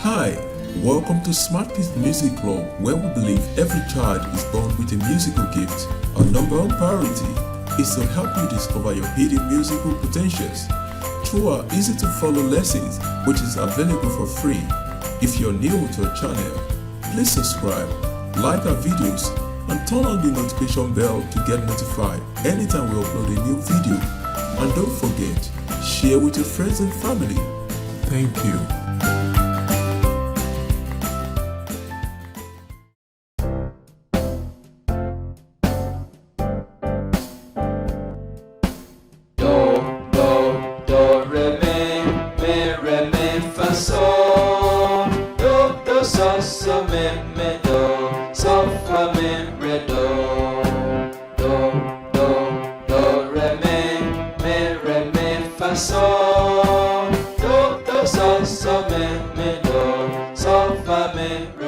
Hi, welcome to Smartest Music Club, where we believe every child is born with a musical gift. Our number one priority is to help you discover your hidden musical potentials through our easy-to-follow lessons, which is available for free. If you're new to our channel, please subscribe, like our videos, and turn on the notification bell to get notified anytime we upload a new video. And don't forget, share with your friends and family. Thank you. Sol, do, so, me, do, sol, fa, mi, re, do, re, mi, fa, sol, do, so, me, do, sol, fa, mi, re.